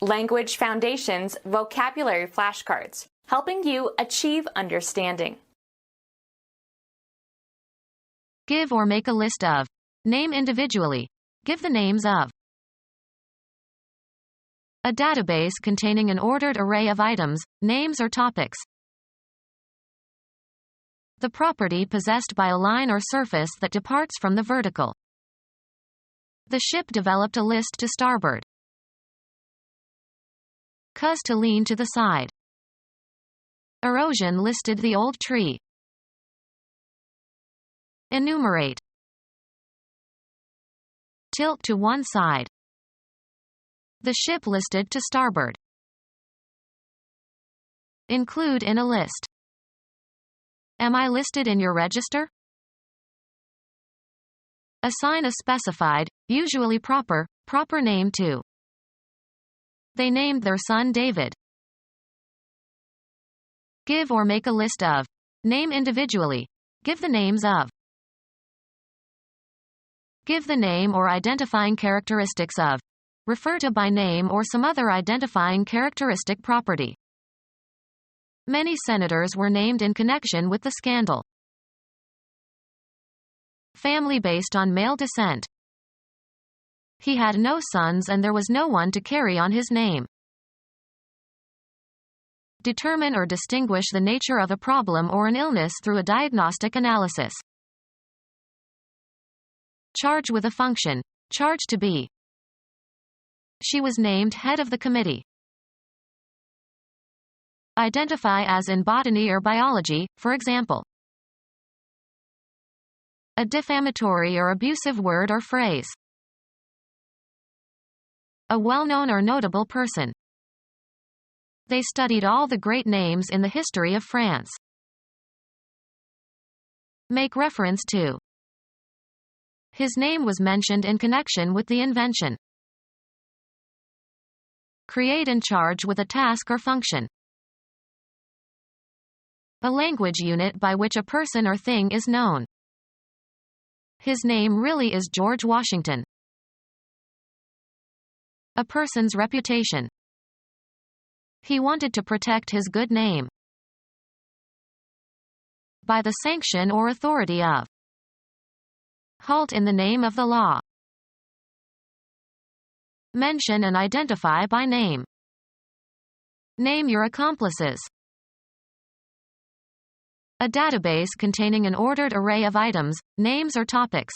Language Foundations Vocabulary Flashcards, helping you achieve understanding. Give or make a list of. Name individually. Give the names of. A database containing an ordered array of items, names or topics. The property possessed by a line or surface that departs from the vertical. The ship developed a list to starboard. Cause to lean to the side. Erosion listed the old tree. Enumerate. Tilt to one side. The ship listed to starboard. Include in a list. Am I listed in your register? Assign a specified, usually proper name to. They named their son David. Give or make a list of. Name individually. Give the names of. Give the name or identifying characteristics of. Refer to by name or some other identifying characteristic property. Many senators were named in connection with the scandal. Family based on male descent. He had no sons and there was no one to carry on his name. Determine or distinguish the nature of a problem or an illness through a diagnostic analysis. Charge with a function. Charge to be. She was named head of the committee. Identify as in botany or biology, for example. A defamatory or abusive word or phrase. A well-known or notable person. They studied all the great names in the history of France. Make reference to. His name was mentioned in connection with the invention. Create and charge with a task or function. A language unit by which a person or thing is known. His name really is George Washington. A person's reputation. He wanted to protect his good name. By the sanction or authority of. Halt in the name of the law. Mention and identify by name. Name your accomplices. A database containing an ordered array of items, names or topics.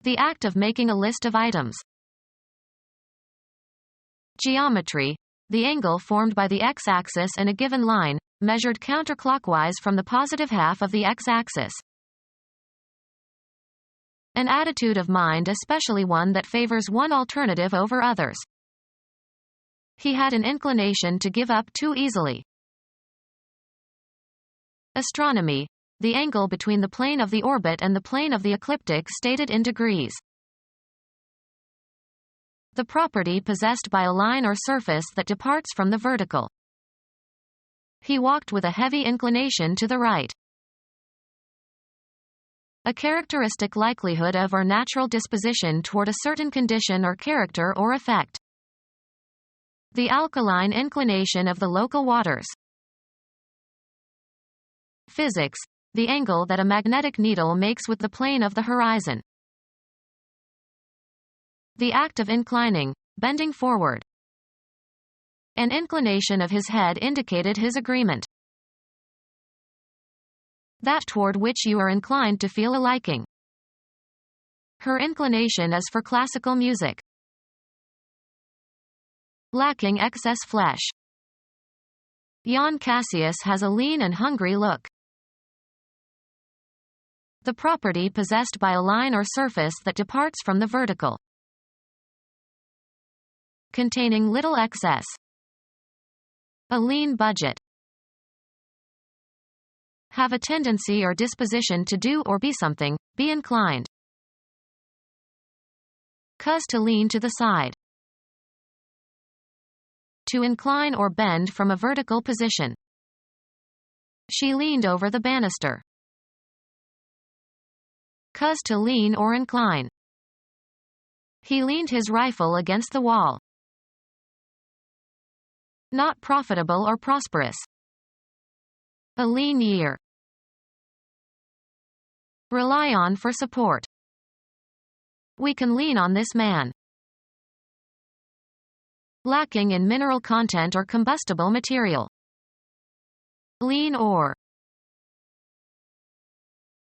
The act of making a list of items. Geometry. The angle formed by the x-axis and a given line, measured counterclockwise from the positive half of the x-axis. An attitude of mind, especially one that favors one alternative over others. He had an inclination to give up too easily. Astronomy. The angle between the plane of the orbit and the plane of the ecliptic stated in degrees. The property possessed by a line or surface that departs from the vertical. He walked with a heavy inclination to the right. A characteristic likelihood of or natural disposition toward a certain condition or character or effect. The alkaline inclination of the local waters. Physics. The angle that a magnetic needle makes with the plane of the horizon. The act of inclining, bending forward. An inclination of his head indicated his agreement. That toward which you are inclined to feel a liking. Her inclination is for classical music. Lacking excess flesh. Jan Cassius has a lean and hungry look. The property possessed by a line or surface that departs from the vertical. Containing little excess. A lean budget. Have a tendency or disposition to do or be something, be inclined. Cause to lean to the side. To incline or bend from a vertical position. She leaned over the banister. Cause to lean or incline. He leaned his rifle against the wall. Not profitable or prosperous. A lean year. Rely on for support. We can lean on this man. Lacking in mineral content or combustible material. Lean ore.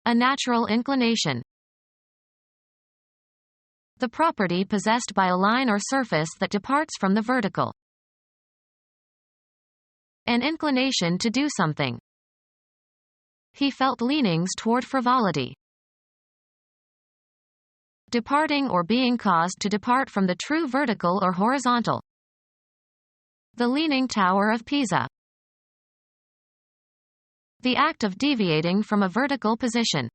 A natural inclination. The property possessed by a line or surface that departs from the vertical. An inclination to do something. He felt leanings toward frivolity. Departing or being caused to depart from the true vertical or horizontal. The Leaning Tower of Pisa. The act of deviating from a vertical position.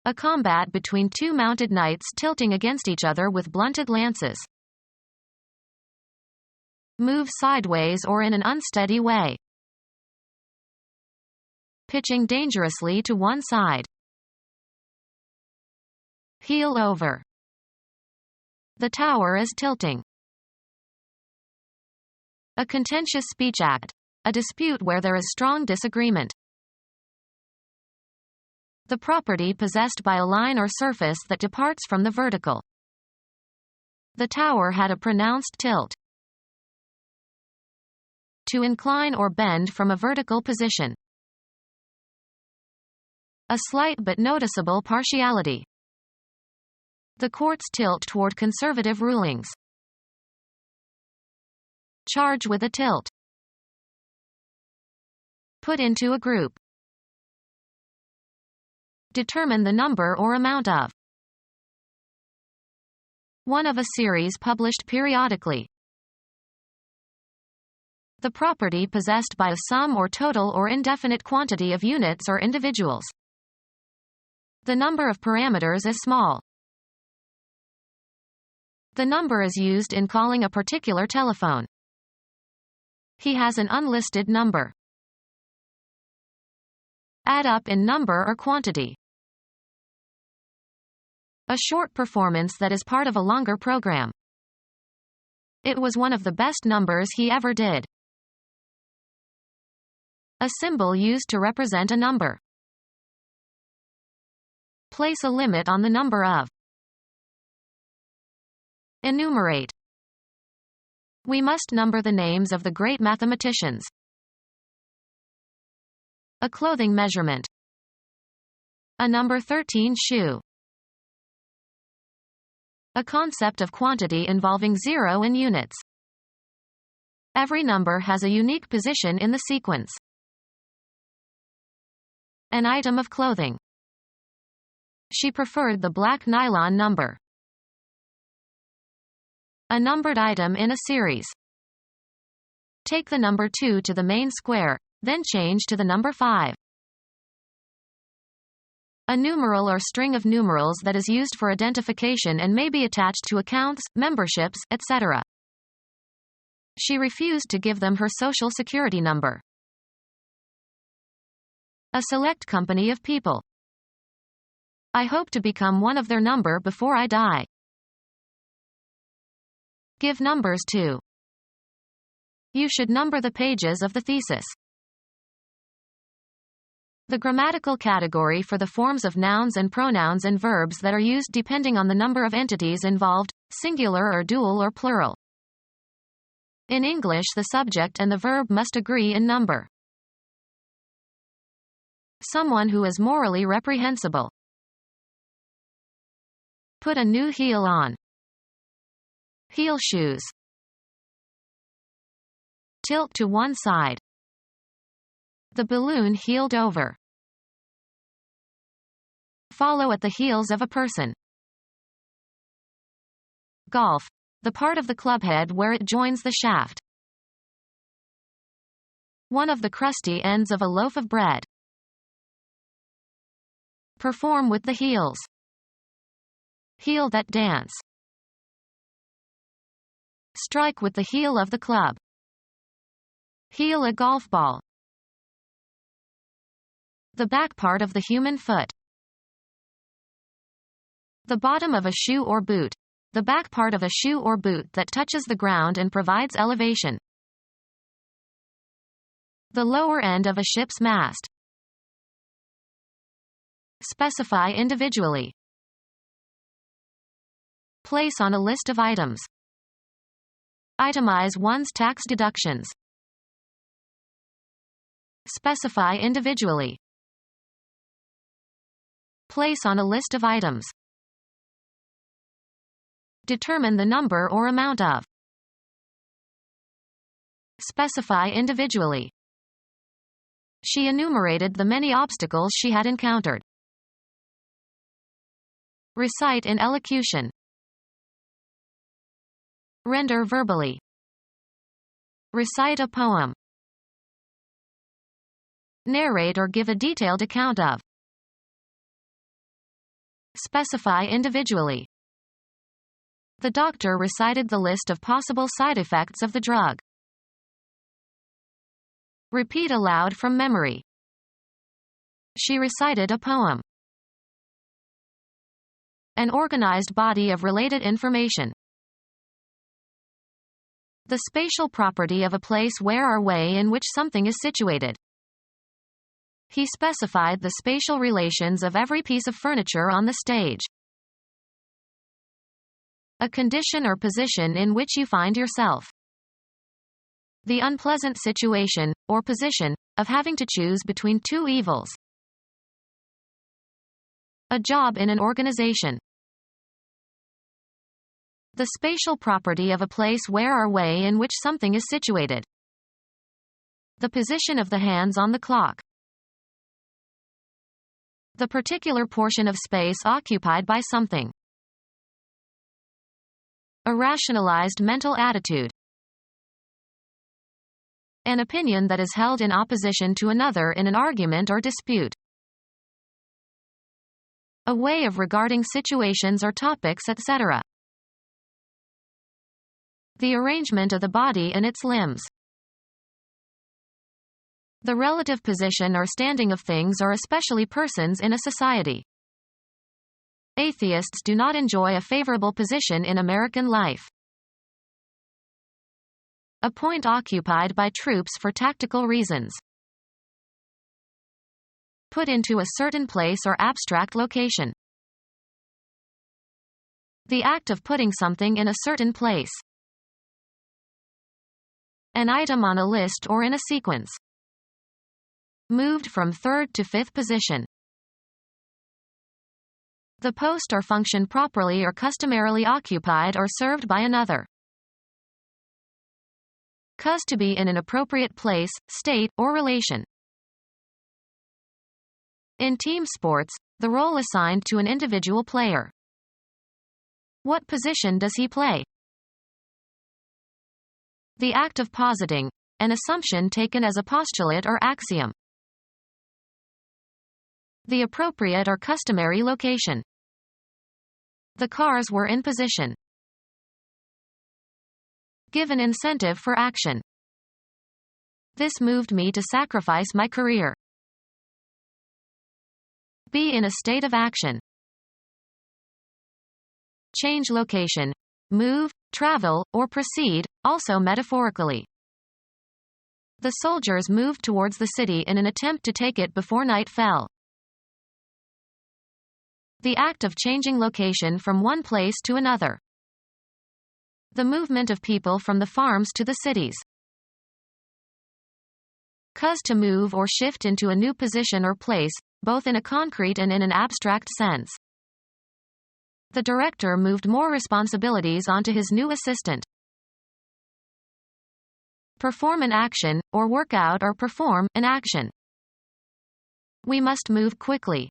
A combat between two mounted knights tilting against each other with blunted lances. Move sideways or in an unsteady way. Pitching dangerously to one side. Heel over. The tower is tilting. A contentious speech act. A dispute where there is strong disagreement. The property possessed by a line or surface that departs from the vertical. The tower had a pronounced tilt. To incline or bend from a vertical position. A slight but noticeable partiality. The court's tilt toward conservative rulings. Charge with a tilt. Put into a group. Determine the number or amount of. One of a series published periodically. The property possessed by a sum or total or indefinite quantity of units or individuals. The number of parameters is small. The number is used in calling a particular telephone. He has an unlisted number. Add up in number or quantity. A short performance that is part of a longer program. It was one of the best numbers he ever did. A symbol used to represent a number. Place a limit on the number of. Enumerate. We must number the names of the great mathematicians. A clothing measurement. A number 13 shoe. A concept of quantity involving zero and units. Every number has a unique position in the sequence. An item of clothing. She preferred the black nylon number. A numbered item in a series. Take the number 2 to the main square, then change to the number 5. A numeral or string of numerals that is used for identification and may be attached to accounts, memberships, etc. She refused to give them her social security number. A select company of people. I hope to become one of their number before I die. Give numbers to. You should number the pages of the thesis. The grammatical category for the forms of nouns and pronouns and verbs that are used depending on the number of entities involved, singular or dual or plural. In English, the subject and the verb must agree in number. Someone who is morally reprehensible. Put a new heel on. Heel shoes. Tilt to one side. The balloon heeled over. Follow at the heels of a person. Golf. The part of the clubhead where it joins the shaft. One of the crusty ends of a loaf of bread. Perform with the heels. Heel that dance. Strike with the heel of the club. Heel a golf ball. The back part of the human foot. The bottom of a shoe or boot. The back part of a shoe or boot that touches the ground and provides elevation. The lower end of a ship's mast. Specify individually. Place on a list of items. Itemize one's tax deductions. Specify individually. Place on a list of items. Determine the number or amount of. Specify individually. She enumerated the many obstacles she had encountered. Recite in elocution. Render verbally. Recite a poem. Narrate or give a detailed account of. Specify individually. The doctor recited the list of possible side effects of the drug. Repeat aloud from memory. She recited a poem. An organized body of related information. The spatial property of a place where or way in which something is situated. He specified the spatial relations of every piece of furniture on the stage. A condition or position in which you find yourself. The unpleasant situation, or position, of having to choose between two evils. A job in an organization. The spatial property of a place where or way in which something is situated. The position of the hands on the clock. The particular portion of space occupied by something. A rationalized mental attitude. An opinion that is held in opposition to another in an argument or dispute. A way of regarding situations or topics, etc. The arrangement of the body and its limbs. The relative position or standing of things or especially persons in a society. Atheists do not enjoy a favorable position in American life. A point occupied by troops for tactical reasons. Put into a certain place or abstract location. The act of putting something in a certain place. An item on a list or in a sequence. Moved from third to fifth position. The post or function properly or customarily occupied or served by another. Cause to be in an appropriate place, state, or relation. In team sports, the role assigned to an individual player. What position does he play? The act of positing, an assumption taken as a postulate or axiom. The appropriate or customary location. The cars were in position. Give an incentive for action. This moved me to sacrifice my career. Be in a state of action. Change location. Move, travel, or proceed, also metaphorically. The soldiers moved towards the city in an attempt to take it before night fell. The act of changing location from one place to another. The movement of people from the farms to the cities. Cause to move or shift into a new position or place, both in a concrete and in an abstract sense. The director moved more responsibilities onto his new assistant. Perform an action, or work out or perform an action. We must move quickly.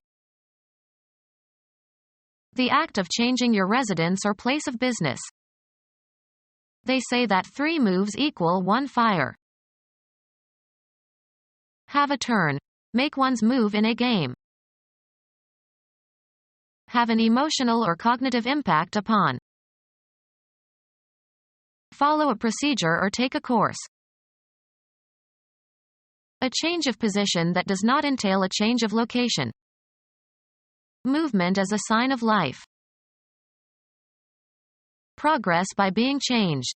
The act of changing your residence or place of business. They say that 3 moves equal 1 fire. Have a turn. Make one's move in a game. Have an emotional or cognitive impact upon. Follow a procedure or take a course. A change of position that does not entail a change of location. Movement as a sign of life. progress by being changed.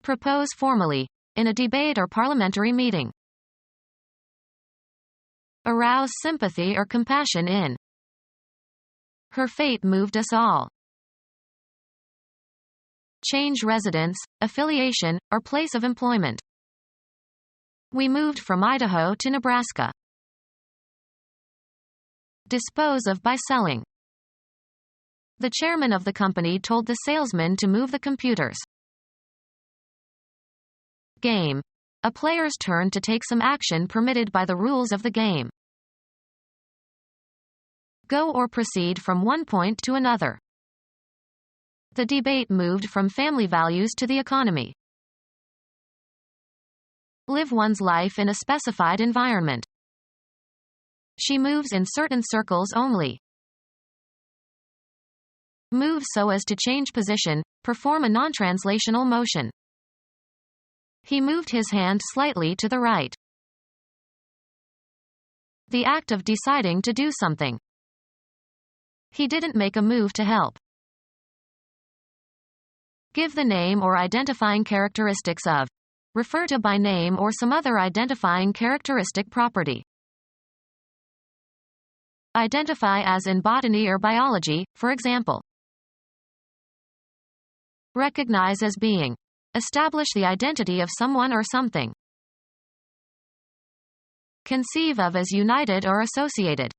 Propose formally, in a debate or parliamentary meeting. Arouse sympathy or compassion in. Her fate moved us all. Change residence, affiliation, or place of employment. We moved from Idaho to Nebraska. Dispose of by selling. The chairman of the company told the salesman to move the computers. Game. A player's turn to take some action permitted by the rules of the game. Go or proceed from one point to another. The debate moved from family values to the economy. Live one's life in a specified environment. She moves in certain circles only. Move so as to change position, perform a non-translational motion. He moved his hand slightly to the right. The act of deciding to do something. He didn't make a move to help. Give the name or identifying characteristics of. Refer to by name or some other identifying characteristic property. Identify as in botany or biology, for example. Recognize as being. Establish the identity of someone or something. Conceive of as united or associated.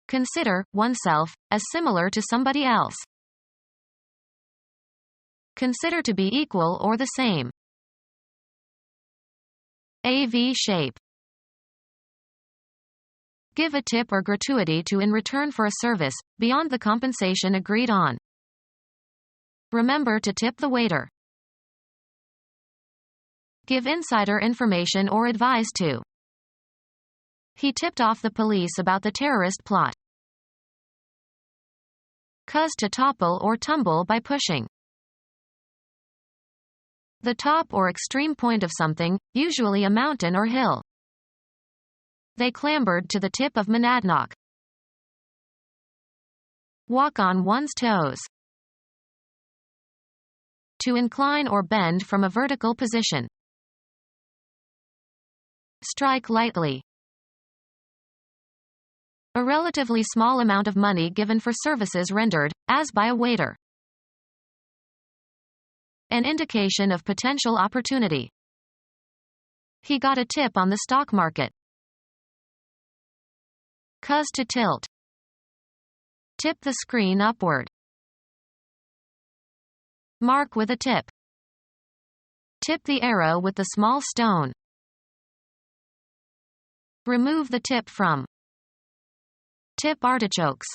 Consider oneself as similar to somebody else. Consider to be equal or the same. A V shape. Give a tip or gratuity to in return for a service, beyond the compensation agreed on. Remember to tip the waiter. Give insider information or advise to. He tipped off the police about the terrorist plot. Cause to topple or tumble by pushing. The top or extreme point of something, usually a mountain or hill. They clambered to the tip of Monadnock. Walk on one's toes. To incline or bend from a vertical position. Strike lightly. A relatively small amount of money given for services rendered, as by a waiter. An indication of potential opportunity. He got a tip on the stock market. Cause to tilt. Tip the screen upward. Mark with a tip. Tip the arrow with the small stone. Remove the tip from. Tip artichokes.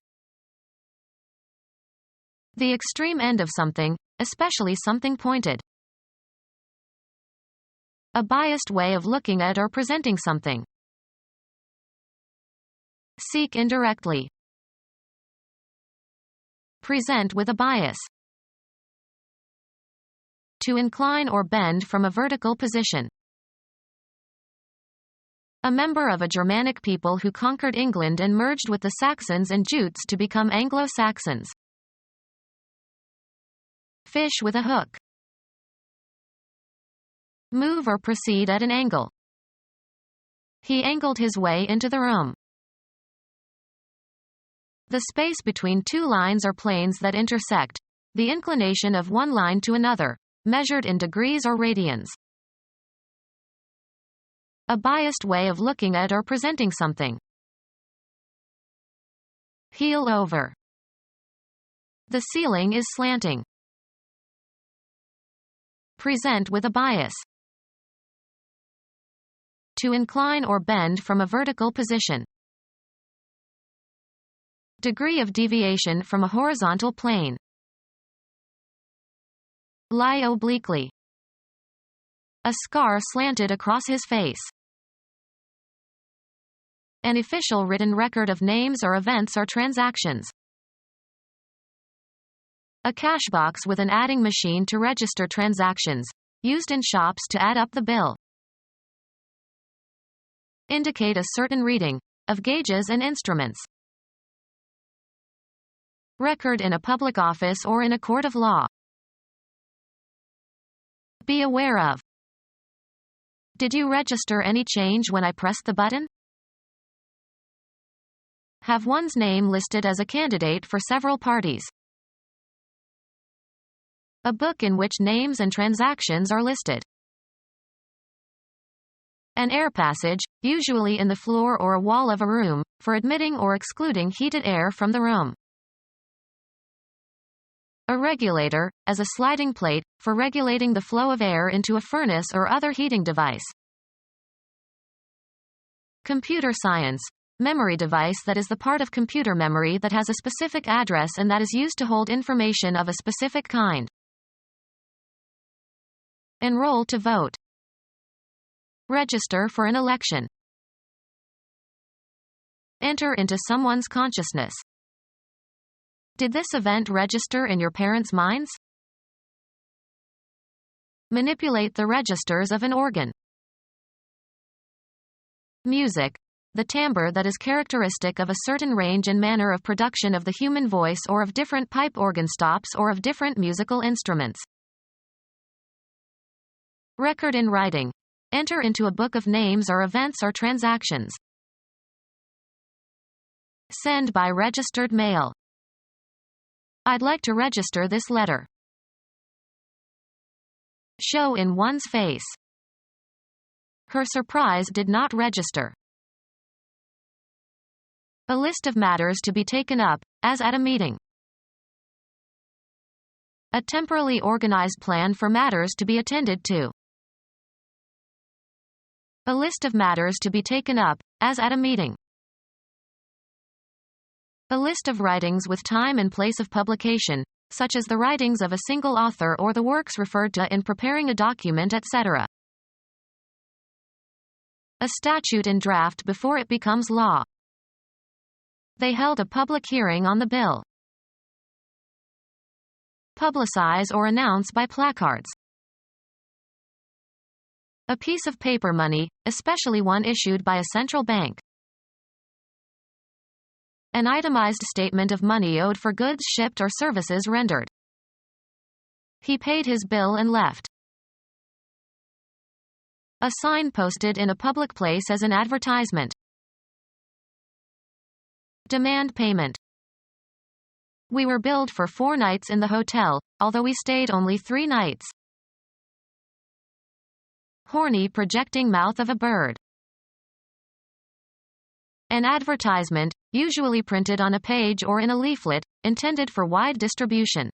The extreme end of something, especially something pointed. A biased way of looking at or presenting something. Seek indirectly. Present with a bias. To incline or bend from a vertical position. A member of a Germanic people who conquered England and merged with the Saxons and Jutes to become Anglo-Saxons. Fish with a hook. Move or proceed at an angle. He angled his way into the room. The space between two lines or planes that intersect. The inclination of one line to another, measured in degrees or radians. A biased way of looking at or presenting something. Heel over. The ceiling is slanting. Present with a bias. To incline or bend from a vertical position. Degree of deviation from a horizontal plane. Lie obliquely. A scar slanted across his face. An official written record of names or events or transactions. A cash box with an adding machine to register transactions, used in shops to add up the bill. Indicate a certain reading, of gauges and instruments. Record in a public office or in a court of law. Be aware of. Did you register any change when I pressed the button? Have one's name listed as a candidate for several parties. A book in which names and transactions are listed. An air passage, usually in the floor or a wall of a room, for admitting or excluding heated air from the room. A regulator, as a sliding plate, for regulating the flow of air into a furnace or other heating device. Computer science. Memory device that is the part of computer memory that has a specific address and that is used to hold information of a specific kind. Enroll to vote. Register for an election. Enter into someone's consciousness. Did this event register in your parents' minds? Manipulate the registers of an organ. Music. The timbre that is characteristic of a certain range and manner of production of the human voice or of different pipe organ stops or of different musical instruments. Record in writing. Enter into a book of names or events or transactions. Send by registered mail. I'd like to register this letter. Show in one's face. Her surprise did not register. A list of matters to be taken up, as at a meeting. A temporally organized plan for matters to be attended to. A list of matters to be taken up, as at a meeting. A list of writings with time and place of publication, such as the writings of a single author or the works referred to in preparing a document, etc. A statute in draft before it becomes law. They held a public hearing on the bill. Publicize or announce by placards. A piece of paper money, especially one issued by a central bank. An itemized statement of money owed for goods shipped or services rendered. He paid his bill and left. A sign posted in a public place as an advertisement. Demand payment. We were billed for 4 nights in the hotel, although we stayed only 3 nights. Horny projecting mouth of a bird. An advertisement, usually printed on a page or in a leaflet, intended for wide distribution.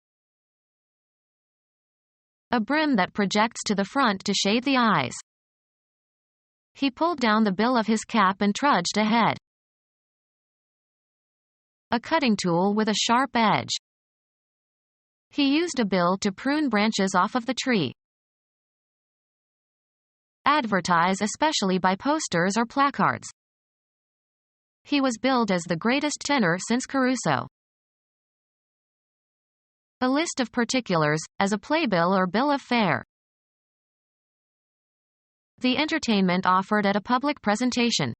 A brim that projects to the front to shade the eyes. He pulled down the bill of his cap and trudged ahead. A cutting tool with a sharp edge. He used a bill to prune branches off of the tree. Advertise especially by posters or placards. He was billed as the greatest tenor since Caruso. A list of particulars, as a playbill or bill of fare. The entertainment offered at a public presentation.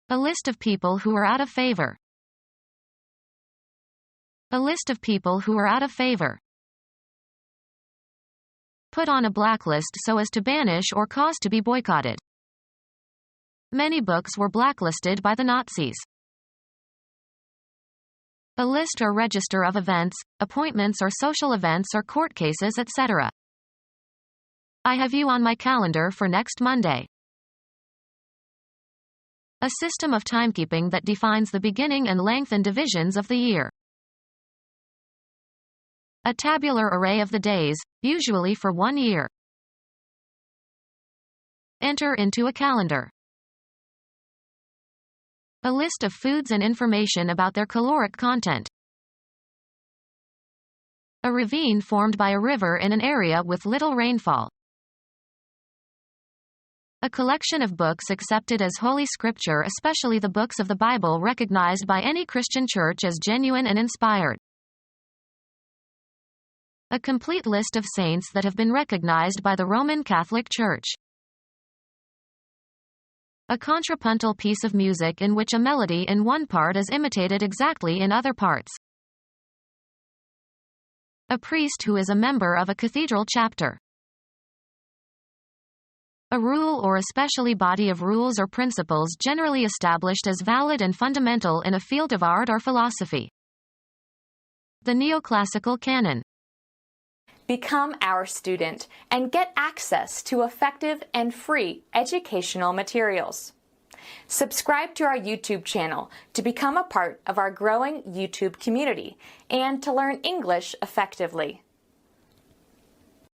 A list of people who are out of favor. A list of people who are out of favor. Put on a blacklist so as to banish or cause to be boycotted. Many books were blacklisted by the Nazis. A list or register of events, appointments or social events or court cases, etc. I have you on my calendar for next Monday. A system of timekeeping that defines the beginning and length and divisions of the year. A tabular array of the days, usually for 1 year. Enter into a calendar. A list of foods and information about their caloric content. A ravine formed by a river in an area with little rainfall. A collection of books accepted as Holy Scripture, especially the books of the Bible recognized by any Christian church as genuine and inspired. A complete list of saints that have been recognized by the Roman Catholic Church. A contrapuntal piece of music in which a melody in one part is imitated exactly in other parts. A priest who is a member of a cathedral chapter. A rule or especially body of rules or principles generally established as valid and fundamental in a field of art or philosophy. The neoclassical canon. Become our student and get access to effective and free educational materials. Subscribe to our YouTube channel to become a part of our growing YouTube community and to learn English effectively.